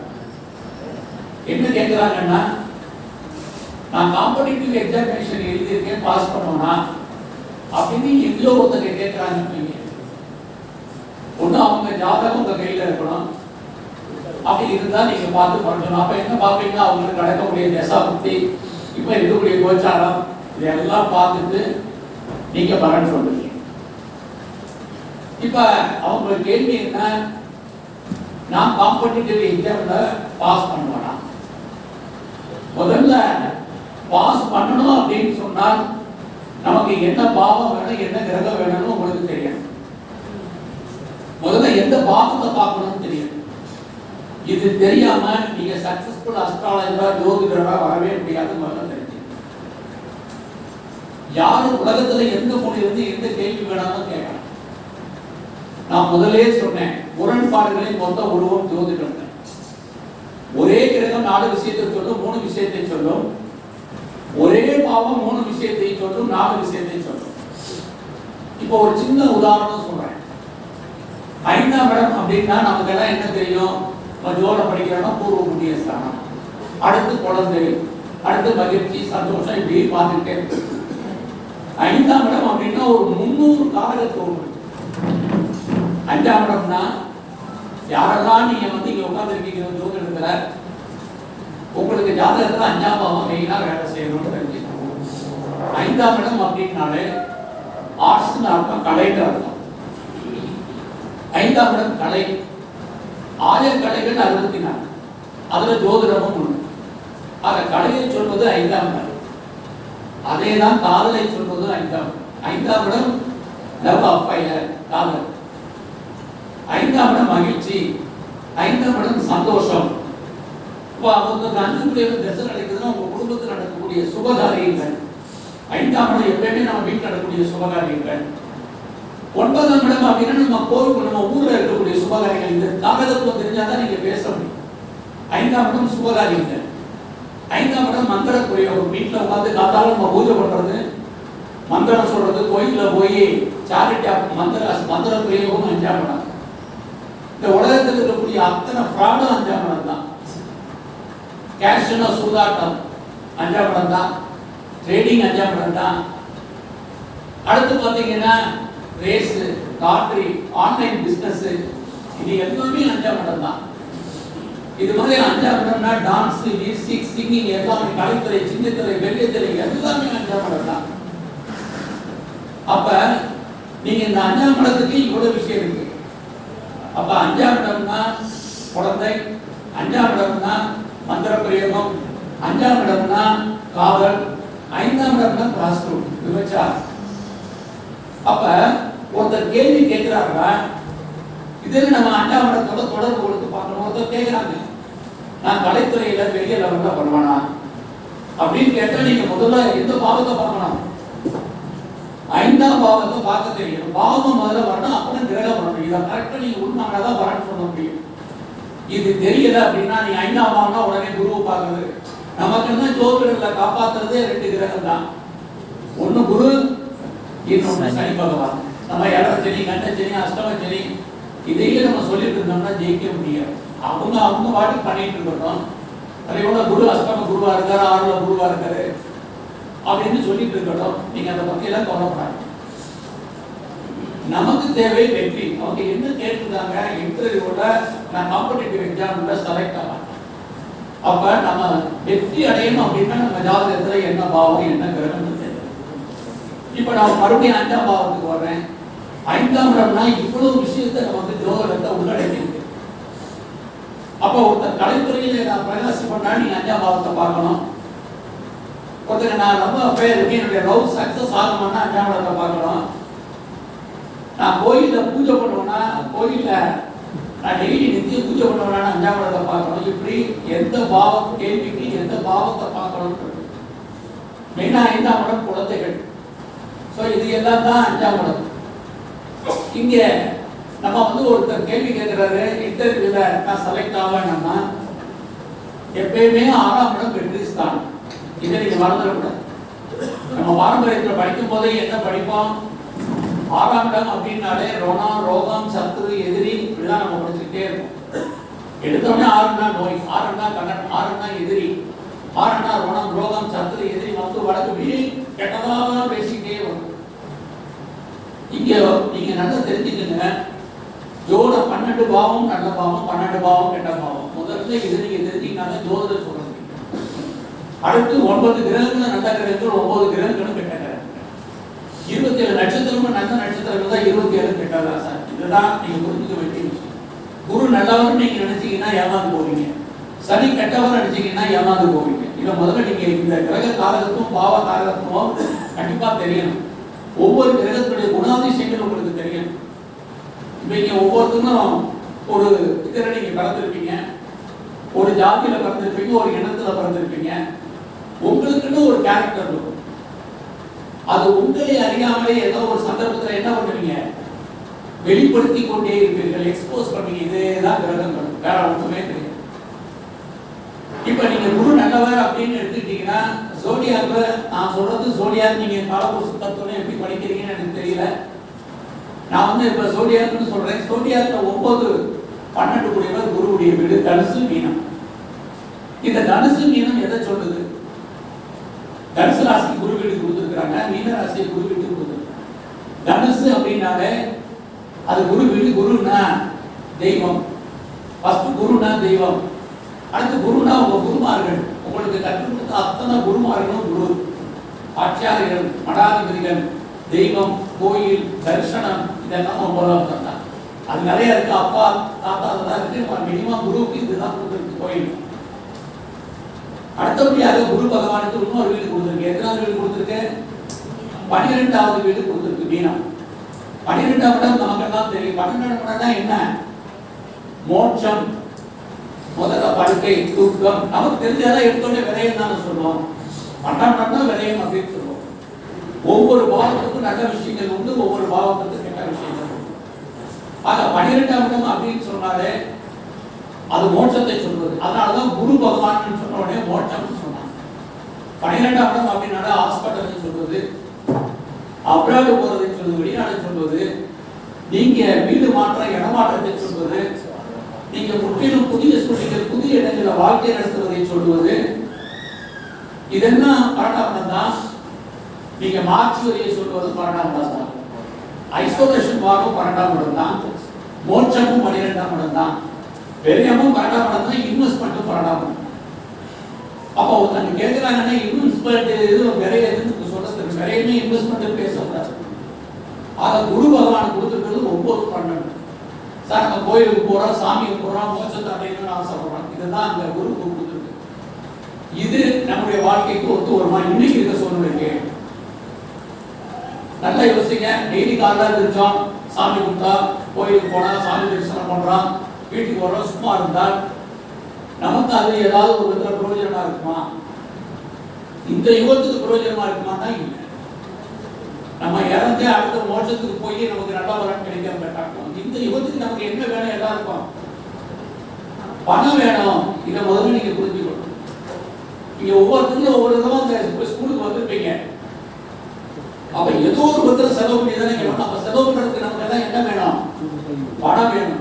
என்ன கேட்கிறாங்கன்னா, நான் காம்படிட்டிவ் எக்ஸாமினேஷன் எழுதியிருக்கேன், பாஸ் பண்ணோம்னா அப்படின்னு எங்கேயோ ஒருத்தர் கேட்கிறாங்க. ஒண்ணு அவங்க ஜாதகம் உங்க கையில இருக்கணும். அப்படி இருந்தா நீங்க பார்த்து பண்ணணும். அப்ப என்ன பார்ப்பீங்கன்னா, அவங்களுக்கு நடக்கக்கூடிய தசாபுக்தி, இப்ப இருக்கக்கூடிய கோச்சாரம், இதெல்லாம் பார்த்துட்டு நீங்க பலன் சொல்றீங்க. இப்ப அவங்க கேள்வி என்ன, நான் காம்படிட்டிவ் எக்ஸாம்ல பாஸ் பண்ணுவேனா? முதல்ல பாஸ் பண்ணணும் அப்படின்னு சொன்னால் நமக்கு என்ன பாவம் வேணும், என்ன கிரகம் வேணும்னு உங்களுக்கு தெரியும். முதல்ல எந்த பாவத்தை பார்க்கணும்னு தெரியும். இது தெரியாம நீங்க சக்சஸ்ஃபுல் அஸ்ட்ராலஜரா ஜோதிடரா வரவே முடியாது. முதல்ல தெரிஞ்சு யாரு உலகத்துல எந்த மொழியிலிருந்து எந்த கேள்வி வேணாலும் கேட்கலாம். நான் முதலே சொன்னேன், முரண்பாடுகளை மொத்த உருவம் ஜோதிடம். ஒரே கிரகம் 4 விஷயத்தை சொல்லும், 3 விஷயத்தை சொல்லும். ஒரே பாவம் 3 விஷயத்தை சொல்லும், 4 விஷயத்தை சொல்லும். இப்போ ஒரு சின்ன உதாரணம் சொல்றேன். 5ஆம் இடம் அப்படின்னா நமக்கு எல்லாம் என்ன தெரியும்? ஜோதிடம் படிக்கிறோம்னா பூர்வ புண்ணிய ஸ்தானம், அடுத்து குழந்தை, அடுத்து மகிழ்ச்சி, சந்தோஷம், இப்படி பார்த்துக்கிட்டே இருக்கு. 5ஆம் இடம் அப்படின்னா ஒரு 300 காரகத்துவம். 5ஆம் இடம்னா யாரெல்லாம் நீங்க வந்து இங்க உட்கார்ந்துருக்கீங்க ஜோதிடத்துல, உங்களுக்கு ஜாதகத்துல 5ஆம் பாவம் மெயினா வேலை செய்யணும்னு தெரிஞ்சுக்கணும். 5ஆம் இடம் அப்படின்னாலே ஆர்ட்ஸ்னு அர்த்தம், கலைன்னு அர்த்தம். 5ஆம் இடம் கலை. 1000 கலைகள் 64, அதுல ஜோதிடமும் ஒண்ணு. அந்த கலையை சொல்வது 5ஆம் இடம். அதேதான் காதலை சொல்வது 5ஆம். 5ஆம் இடம் லவ் அஃபயர், காதல். 5ஆம் இடம் மகிழ்ச்சி. 5ஆம் இடம் சந்தோஷம். அவங்க 5 தசை நடக்குதுன்னா உங்க குடும்பத்தில் நடக்கக்கூடிய சுபகாரியங்கள். 5ஆம் இடம் எப்பயுமே நம்ம வீட்டில் நடக்கக்கூடிய சுபகாரியங்கள். 9ஆம் இடம் அப்படின்னா நம்ம கோவில், நம்ம ஊர்ல இருக்கக்கூடிய சுபகாரியங்கள். இந்த காலத்துவம் தெரிஞ்சாதான் நீங்க பேச முடியும். 5ஆம் இடம் சுபகாரியங்கள். 5ஆம் இடம் மந்திர பிரயோகம். வீட்டில் உட்காந்து காத்தாலும் நம்ம பூஜை பண்றது, மந்திரம் சொல்றது, கோயில்ல போய் சாரிட்டி மந்திர பிரயோகம் 5ஆம் இடம். இந்த உலகத்தில் இருக்கக்கூடிய அத்தனை ஃப்ராடும் 5ஆம் இடம் தான். கேஷ்னா சூதாட்டம் 5ஆம் இடம் தான். ட்ரேடிங் 5ஆம் இடம் தான். அடுத்து பாத்தீங்கன்னா ரேஸ், லாட்டரி, ஆன்லைன் பிசினஸ், இது எல்லாமே 5ஆம் இடம் தான். இது மாதிரி 5ஆம் இடம்னா டான்ஸ், மியூசிக், சிங்கிங் எல்லாமே, கலைத்துறை, சின்னத்துறை, வெள்ளித்துறை எல்லாமே 5ஆம் இடம் தான். அப்ப நீங்க இந்த 5ஆம் இடத்துக்கு இவ்வளவு விஷயம் இருக்கு. அப்ப 5ஆம் இடம்னா குழந்தை, 5ஆம் இடம்னா மந்திர பிரயோகம், 5ஆம் இடம்னா காதல், 5ஆம் இடம்னா பிராஸ்டியூட், விபச்சாரம். அப்ப ஒருத்தர் கேள்வி கேட்கிறாங்க, இதுல நம்ம 5ஆம் இடத்தோட தொடர்பு கொடுத்து பார்க்கணும். ஒருத்தர் கேட்கிறாங்க, நான் கலைத்துறையில பெரிய லெவல்ல பண்ணுவேனா அப்படின்னு கேட்டா, நீங்க முதல்ல எந்த பாவத்தை பார்க்கணும்? 5ஆம் பாவத்தை பார்க்க தெரியும். பாவம் முதல்ல வரணும், அப்புறம் கிரகம் வரணும். இதை கரெக்டா நீங்க உள்வாங்கதான் வரன்னு சொல்ல முடியும். இது தெரியல அப்படின்னா நீ 5ஆம் பாவம்னா உடனே குருவை பார்க்கறது. நமக்கு என்ன ஜோதிடர்களை காப்பாத்துறதே 2 கிரகம் தான். ஒண்ணு குரு, இன்னொன்னு சனி பகவான். நம்ம 7 சனி, கண்ட சனி, அஷ்டம சனி, இதையே நம்ம சொல்லிட்டு இருந்தோம்னா ஜெயிக்க முடியாது. அவங்க அவங்க வாட்டி பண்ணிட்டு இருக்கட்டும். அதோட குரு அஷ்டம குருவா இருக்காரு, ஆறுல குருவா இருக்காரு அப்படின்னு சொல்லிட்டு இருக்கட்டும். நீங்க அதை பத்தி எல்லாம் கவலைப்படாது. நமக்கு தேவை வெற்றி. அவங்க என்ன கேட்டுருக்காங்க, இன்டர்வியூல நான் காம்படிட்டிவ் எக்ஸாம்ல செலக்ட் ஆகலாம். அப்ப நம்ம வெற்றி அடையணும் அப்படின்னா நம்ம ஜாதகத்துல என்ன பாவம் என்ன கிரகம் தேவை. இப்ப நான் மறுபடியும் 5ஆம் பாவத்துக்கு வர்றேன். 5ஆம் இடம்னா இவ்வளவு விஷயத்தை நமக்கு ஜோதிடத்தை உள்ளடக்கி. அப்ப ஒருத்தர் கலைத்துறையில நான் பிரகாசம் பண்ணா நீங்க 5ஆம் பாவத்தை பார்க்கணும். ஒருத்தர் நான் ரொம்ப பேர் இருக்கு, என்னுடைய லவ் சக்சஸ் ஆகணும்னா 5ஆம் இடத்தை பார்க்கணும். நான் கோயில்ல பூஜை பண்ணுவேன்னா கோயில்ல நான் டெய்லி நித்திய பூஜை பண்ணுவேன்னா 5ஆம் இடத்தை பார்க்கணும். இப்படி எந்த பாவம் கேள்விக்கு எந்த பாவத்தை பார்க்கணும். மெயினா 5ஆம் இடம் குழந்தைகள். ஸோ இது எல்லாம் தான் 5ஆம் இடம். இங்க நம்ம வந்து ஒருத்தர் கேள்வி கேட்கிறாரு, இன்டர்வியூல நான் செலக்ட் ஆவேன்னா எப்பயுமே 6ஆம் இடம் வெற்றி ஸ்தானம். இதை நீங்க மறந்துடக்கூடாது. நம்ம பாரம்பரியத்தில் படிக்கும் போதே என்ன படிப்போம், 6ஆம் இடம் அப்படின்னாலே ரோணம் ரோகம் சத்துரு எதிரி இப்படிதான் நம்ம படிச்சுக்கிட்டே இருக்கோம். எடுத்தோடனே 6னா நோய், 6னா கண்ணன், 6னா எதிரி, 6னா ரோணம் ரோகம் சத்துரு எதிரி வந்து வடக்கு வீடு கெட்டதாக பேசிக்கிட்டே வரும். இங்க நீங்க நல்லா தெரிஞ்சுக்கங்க, ஜோட 12 பாவம் நல்ல பாவம், 12 பாவம் கெட்ட பாவம். முதல்ல இது நீங்க தெரிஞ்சுக்கினால ஜோதிடர் சொல்றது. அடுத்து 9 கிரகங்கள் நல்ல கிரகங்கள், 9 கிரகங்களும் கெட்ட கிரகங்கள். 27 நட்சத்திரமும் நல்ல நட்சத்திரங்கள் தான், 27 கெட்டதா சார். இதுதான் நீங்க புரிஞ்சுக்க வேண்டிய விஷயம். குரு நல்லவர் நீங்க நினைச்சீங்கன்னா ஏமாந்து போவீங்க, சனி கெட்டவர் நினைச்சீங்கன்னா ஏமாந்து போவீங்க. இதை முதல்ல நீங்க இந்த கிரக காரகத்துவம் பாவ காரகத்துவம் கண்டிப்பா தெரியணும். ஒவ்வொரு கிரகத்துடைய குணாதிசயங்கள் உங்களுக்கு தெரியும். நீங்க ஒவ்வொருத்தரும் ஒரு இதில் நீங்க பிறந்திருப்பீங்க, ஒரு ஜாதியில பிறந்திருப்பீங்க, ஒரு இனத்துல பிறந்திருப்பீங்க. உங்களுக்குன்னு ஒரு கேரக்டர் இருக்கும். அது உங்களை அறியாமலே ஏதோ ஒரு சந்தர்ப்பத்தில் என்ன பண்ணுவீங்க, வெளிப்படுத்தி கொண்டே இருப்பீர்கள், எக்ஸ்போஸ் பண்ணுவீங்க. இதேதான் கிரகங்கள், வேற ஒன்றுமே தெரியாது. இப்ப நீங்க குரு நல்லவர் அப்படின்னு எடுத்துக்கிட்டீங்கன்னா ஜோடியாக்ல நான் சொல்றது ஜோடியாக் நீங்க காலபுருஷ தத்துவம் எப்படி படிக்கிறீங்கன்னு எனக்கு தெரியல. நான் வந்து இப்ப ஜோடியாக்னு சொல்றேன். ஜோடியாக்ல 9 12 கூடியவர் குருவுடைய வீடு தனுசு மீனம். இந்த தனுசு மீனம் எதை சொல்லுது, தனுசு ராசி குரு வீடு கொடுத்துருக்காங்க, மீன ராசி குரு வீடு கொடுத்துருக்காங்க. தனுசு அப்படின்னாலே அது குரு வீடு. குருன்னா தெய்வம், ஃபர்ஸ்ட் குருன்னா தெய்வம், அடுத்து குருனா உங்க குருமார்கள், உங்களுக்கு கற்றுக் கொடுத்த அத்தனை குருமார்களும் குரு, ஆச்சாரியர்கள், மடாதிபதிகள், தெய்வம், கோயில், தரிசனம், இதெல்லாம் 9ஆம் தான். அது நிறைய இருக்கு. அப்பா தாத்தா தான் இருக்கு. மினிமம் குருவுக்கு இதுதான் கொடுத்துருக்கு கோயில். அடுத்தபடியாக குரு பகவானுக்கு இன்னொரு வீடு கொடுத்துருக்கு. எத்தனாவது வீடு கொடுத்துருக்கு, 12வது வீடு கொடுத்துருக்கு மீனம். 12ஆம் இடம் நமக்கெல்லாம் தெரியும். 12ஆம் இடம் என்ன, மோட்சம், முதல்ல படுக்கை, தூக்கம். நமக்கு தெரிஞ்சதெல்லாம் எடுத்தோடனே விரயம் தான் சொல்லுவோம். 12ஆம் இடம் விரயம் அப்படின்னு சொல்லுவோம். ஒவ்வொரு பாவத்துக்கும் நல்ல விஷயங்கள் உண்டு, ஒவ்வொரு பாவத்துக்கும் கெட்ட விஷயங்கள் உண்டு. ஆக 12ஆம் இடம் அப்படின்னு சொன்னாலே அது மோட்சத்தை சொல்வது. அதனாலதான் குரு பகவான் சொன்ன உடனே மோட்சம் சொன்னாங்க. 12ஆம் இடம் அப்படின்னால ஹாஸ்பிட்டல் சொல்வது, அப்ராடு போறதை சொல்வது, வெளிநாடு சொல்வது, நீங்க வீடு மாற்ற இடமாற்றத்தை சொல்வது, நீங்க முற்றிலும் புதிய சூழ்நிலை புதிய இடங்களில் வாழ்க்கை நடத்துவதை சொல்வது, இதெல்லாம் 12ஆம் இடம் தான். நீங்க மார்ச் வரையை சொல்வது 12ஆம் இடம் தான். ஐசோலேஷன் வாரம் 12ஆம் இடம் தான். மோட்சமும் 12ஆம் இடம் தான். பெரியமும் 12ஆம் இடம் தான். இன்வெஸ்ட்மெண்ட்டும் 12ஆம் இடம். அப்போ ஒருத்தங்க கேட்கிறாங்கன்னா இன்வெஸ்ட்மெண்ட் இது விரைய எதுன்னு சொல்றது, விரையுமே இன்வெஸ்ட்மெண்ட் பேசக்கூடாது. ஆக குரு பகவான் கொடுத்துருக்கிறது 9 12. சார் நம்ம கோயிலுக்கு போறோம், சாமிக்கு போறோம், மோட்சத்தை அடையணும்னு ஆசைப்படுறோம். இதுதான் அந்த குரு கொடுத்துருக்கு. இது நம்முடைய வாழ்க்கைக்கு ஒத்து வருமா இன்னைக்கு இருக்க சூழ்நிலைக்கு? நல்லா யோசிங்க. டெய்லி காலையில் இருந்தோம், சாமி கும்பிட்டா, கோயிலுக்கு போனா, சாமி தரிசனம் பண்றோம், வீட்டுக்கு வரோம், சும்மா இருந்தால் நமக்கு அது ஏதாவது ஒரு விதத்துல பிரயோஜனமா இருக்குமா? இந்த யுகத்துக்கு பிரயோஜனமா இருக்குமான்னா இல்லை. நம்ம இறந்து அடுத்த மோட்சத்துக்கு போய் நமக்கு நல்ல பலன் கிடைக்காம கேட்டாங்க. இந்த யுகத்துக்கு நமக்கு என்ன வேணும், எல்லாருக்கும் பணம் வேணும். இதை முதல்ல நீங்க புரிஞ்சுக்கணும். நீங்க ஒவ்வொருத்தரும் ஒவ்வொரு விதமா ஸ்கூலுக்கு வந்திருப்பீங்க. அப்ப ஏதோ ஒரு விதத்துல செலவு பண்ணி தானே கேட்கணும். அப்ப செலவு பண்றதுக்கு நமக்கு எல்லாம் என்ன வேணும், பணம் வேணும்.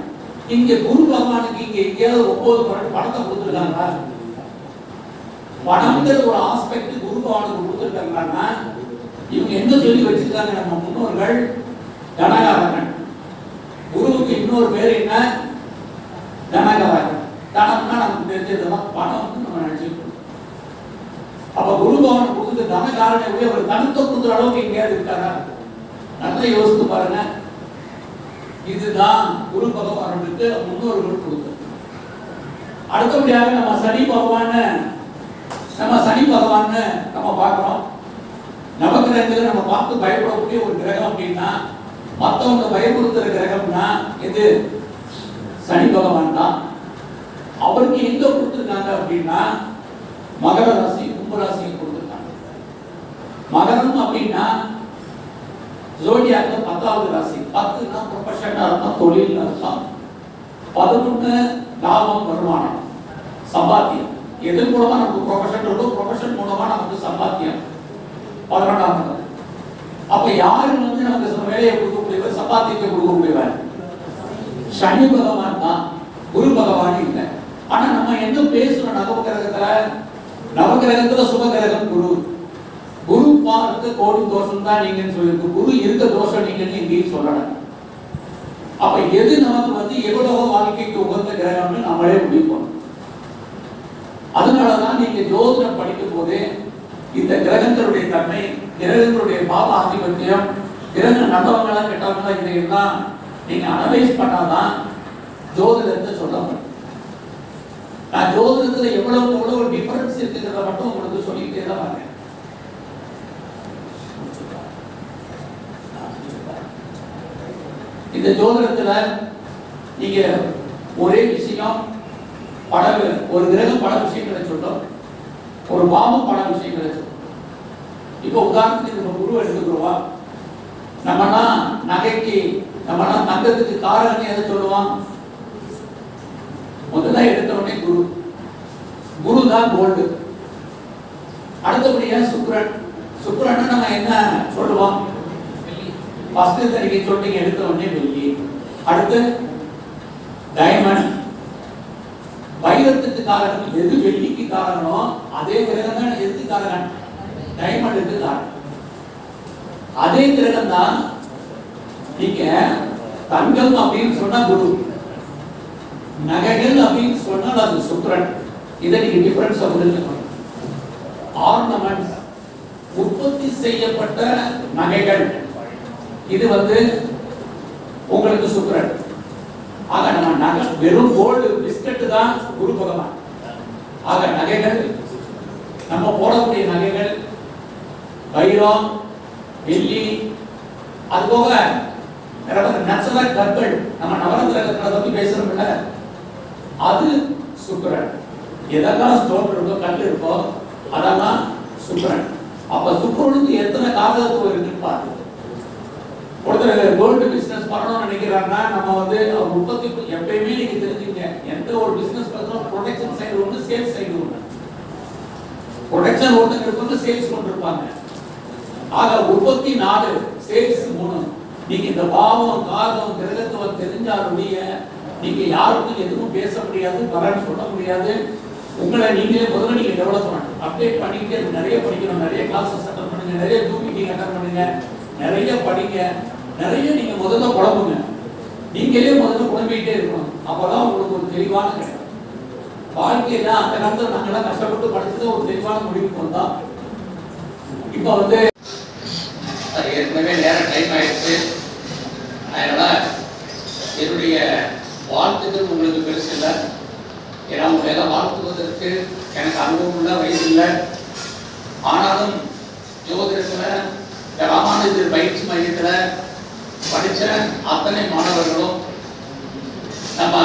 இங்க குரு பகவானுக்கு இங்க எங்கேயாவது 9 படத்தை கொடுத்துருக்காங்களா? பணம்ங்கிற ஒரு ஆஸ்பெக்ட் குரு பகவானுக்கு கொடுத்துருக்காங்கன்னா இவங்க என்ன சொல்லி வச்சிருக்காங்க நம்ம முன்னோர்கள்? தனகாரகன். குருவுக்கு இன்னொரு பேர் என்ன? தனகாரகன். தனம்னா நமக்கு தெரிஞ்சதுதான் பணம்னு நம்ம நினைச்சுக்கணும். அப்ப குரு பகவான் கொடுத்து தனகாரனை ஒரு தனத்தை கொடுக்குற அளவுக்கு எங்கேயாவது இருக்காரா? நல்லா யோசித்து பாருங்க. இதுதான் குரு பகவானுக்கு முன்னோர்கள் கொடுத்தது. அடுத்தபடியாக நம்ம சனி பகவான் நம்ம பார்க்கிறோம். நவக்கிரகங்களை நம்ம பார்த்து பயப்படக்கூடிய ஒரு கிரகம் அப்படின்னா, மற்றவங்க பயப்படுத்துற கிரகம்னா எது? சனி பகவான் தான். அவருக்கு எங்க கொடுத்துருக்காங்க அப்படின்னா மகர ராசி, கும்பராசியை கொடுத்துருக்காங்க. மகரம் அப்படின்னா ஜோடியாக்ல 10வது ராசி. 10னா ப்ரொஃபஷன் அர்த்தம், தொழில் அர்த்தம். 11 லாபம், வருமானம், சம்பாத்தியம். எதன் மூலமா நமக்கு ப்ரொஃபஷன் இருக்கோ ப்ரொஃபஷன் மூலமா நமக்கு சம்பாத்தியம் 11ஆம் இடம். அப்ப யாரு நமக்கு வேலையை கொடுக்கக்கூடியவர், சம்பாத்தியத்தை கொடுக்கக்கூடியவர்? சனி பகவான் தான், குரு பகவான் இல்லை. ஆனா நம்ம என்ன பேசுறோம்? நவகிரகத்துல சுபகிரகம் குரு. குரு பார்க்க கோடி தோஷம் தான் நீங்கன்னு சொல்லிருக்கு. குரு இருக்க தோஷம் நீங்கன்னு எங்கேயும் சொல்லணும். அப்ப எது நமக்கு எவ்வளவு வாழ்க்கைக்கு உகந்த கிரகம்னு நம்மளே முடிவு பண்ணணும். அதனாலதான் நீங்க ஜோதிடம் படிக்கும் போதே இந்த கிரகங்களுடைய தன்மை, கிரகங்களுடைய பாவ ஆதிபத்தியம், கிரக நல்லவங்களா கெட்டவங்களா இதையெல்லாம் நீங்க அனலைஸ் பண்ணாதான் ஜோதிடத்தை சொல்ல முடியும். நான் ஜோதிடத்துல எவ்வளவு டிஃபரன்ஸ் இருக்குங்கிறத மட்டும் உங்களுக்கு சொல்லிக்கிட்டே தான் வரேன். இந்த ஜோதிடத்துல நீங்க ஒரே விஷயம் ஒரு கிரகம் பல விஷயங்களை சொல்லும், ஒரு பாவம் பல விஷயங்களை சொல்லும். இப்போ உதாரணத்துக்கு நம்ம குரு எடுத்துக்கிறோமா, நம்மனா நகைக்கு, நம்மனா தங்கத்துக்கு காரணம் எதை சொல்லுவான்? முதல்ல எடுத்த உடனே குரு தான் கோல்டு. அடுத்தபடியா சுக்கிரன் நம்ம என்ன சொல்லுவோம்? ஃபர்ஸ்ட் தடவை சொல்லிங்க, எடுத்த உடனே வெள்ளி. அடுத்து டைமண்ட். வைரத்துக்கு காரணம் எது? வெள்ளிக்கு காரணம் அதே கிரகம் தான் எதுக்கு காரணம்? டைமண்டுக்கு காரணம் அதே கிரகம் தான். நீங்க தங்கம் அப்படின்னு சொன்னா குரு, நகைகள் அப்படின்னு சொன்னால் அது சுக்கிரன். இதை நீங்க டிஃபரன்ஸ் புரிஞ்சுக்கணும். ஆர்னமெண்ட்ஸ், உற்பத்தி செய்யப்பட்ட நகைகள், இது உங்களுக்கு சுக்கிரன். ஆக நம்ம நகை வெறும் கோல்டு பிஸ்கட் தான் குரு பகவான். ஆக நகைகள், நம்ம போடக்கூடிய நகைகள், வைரம், வெள்ளி, அது போக நட்சத்திர கற்கள், நம்ம நவரத்தினங்களை பத்தி பேசுறோம்ல, அது சுக்கிரன். எதெல்லாம் ஸ்டோன் இருக்கோ, கல் இருக்கோ, அதெல்லாம் சுக்கிரன். அப்ப சுக்கிரனுக்கு எத்தனை காரகத்துவம் இருக்குன்னு பாருங்க. ஒருத்தர் கோல்டு பிசினஸ் பண்ணணும்னு நினைக்கிறாங்கன்னா நம்ம அவர் உற்பத்தி எப்பயுமே நீங்க தெரிஞ்சுங்க, எந்த ஒரு பிசினஸ் பண்ணாலும் ப்ரொடக்ஷன் சைடு ஒன்று, சேல்ஸ் சைடு ஒன்று. ப்ரொடக்ஷன் ஒன்று இருப்பாங்க, சேல்ஸ் ஒன்று இருப்பாங்க. ஆக உற்பத்தி 4, சேல்ஸ் 3. நீங்க இந்த பாவம் காரணம் கிரகத்துவம் தெரிஞ்சாலுடைய நீங்க யாருக்கும் எதுவும் பேச முடியாது, பலன் சொல்ல முடியாது. உங்களை நீங்களே முதல்ல நீங்க டெவலப் பண்ணணும், அப்டேட் பண்ணிக்கிட்டே நிறைய படிக்கணும், நிறைய கிளாஸஸ் அட்டன் பண்ணுங்க, நிறைய ஜூம் மீட்டிங் அட்டன் பண்ணுங்க, நிறைய படிங்க, நிறைய நீங்க முதல்ல குழம்புங்க. நீங்களே முதல்ல குழம்பிக்கிட்டே இருக்கணும். அப்பதான் உங்களுக்கு ஒரு தெளிவான கிடைக்கும். வாழ்க்கையில அந்த காலத்துல நாங்கெல்லாம் கஷ்டப்பட்டு படிச்சது ஒரு தெளிவான முடிவுக்கு வந்தோம். இப்போ ஏற்கனவே நேரம் டைம் ஆயிடுச்சு. அதனால என்னுடைய வாழ்த்துக்கள் உங்களுக்கு பெருசு இல்லை. ஏன்னா உங்களை வாழ்த்துவதற்கு எனக்கு அனுபவம் இல்லை, வயசு இல்லை. ஆனாலும் ஜோதிடத்தில் ராமானுஜர் பயிற்சி மையத்தில் படித்த அத்தனை மாணவர்களும் நம்ம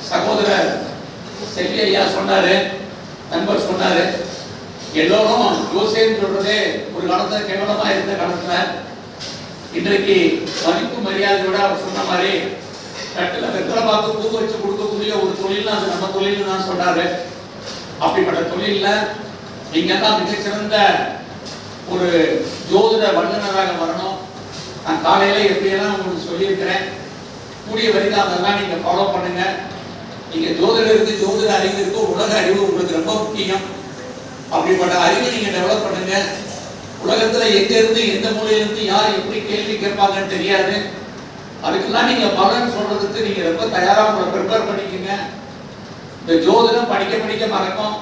சகோதரர் செல்வி ஐயா சொன்னாரு, நண்பர் சொன்னாரு, எல்லோரும் யோசேன்னு சொல்றதே ஒரு காலத்துல கேவலமா இருந்த காலத்துல இன்றைக்கு மதிப்பு மரியாதையோட அவர் சொன்ன மாதிரி கட்டில வெத்தலை பார்த்து பூ வச்சு கொடுக்கக்கூடிய ஒரு தொழில் அது நம்ம தொழில் தான் சொன்னாரு. அப்படிப்பட்ட தொழில்ல நீங்க தான் மிகச்சிறந்த ஒரு ஜோதிட வல்லுநராக வரணும். நான் காலையில எப்படியெல்லாம் உங்களுக்கு சொல்லியிருக்கிறேன். கூடிய வரைக்கும் அதெல்லாம் நீங்க ஃபாலோ பண்ணுங்க. நீங்க ஜோதிடருக்கு ஜோதிட அறிவு இருக்கு, உலக அறிவு உங்களுக்கு ரொம்ப முக்கியம். அப்படிப்பட்ட அறிவை நீங்க டெவலப் பண்ணுங்க. உலகத்துல எங்க இருந்து எந்த மூலையிலிருந்து யார் எப்படி கேள்வி கேட்பாங்கன்னு தெரியாது. அதுக்கெல்லாம் நீங்க பலன் சொல்றதுக்கு நீங்க ரொம்ப தயாரா உங்களை ப்ரிப்பேர் பண்ணிக்கோங்க. இந்த ஜோதிடம் படிக்க படிக்க மறக்கும்,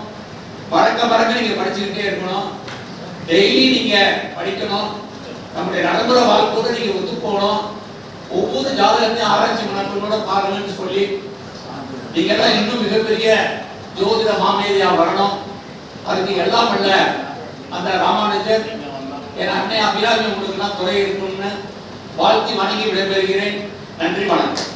மறக்க நீங்க படிச்சுக்கிட்டே இருக்கணும். டெய்லி நீங்க படிக்கணும். நம்முடைய நடைமுறை வாழ்க்கையோட நீங்க ஒத்து போகணும். ஒவ்வொரு ஜாதகத்தையும் ஆராய்ச்சி மனப்போட பாருங்கன்னு சொல்லி நீங்க எல்லாம் இன்னும் மிகப்பெரிய ஜோதிட மாமேதியா வரணும். அதுக்கு எல்லாம் இல்ல அந்த ராமானுஜர் என் அன்னை அபிராமி உங்களுக்கு எல்லாம் துறை இருக்கும்னு வாழ்த்தி வணங்கி விடைபெறுகிறேன். நன்றி, வணக்கம்.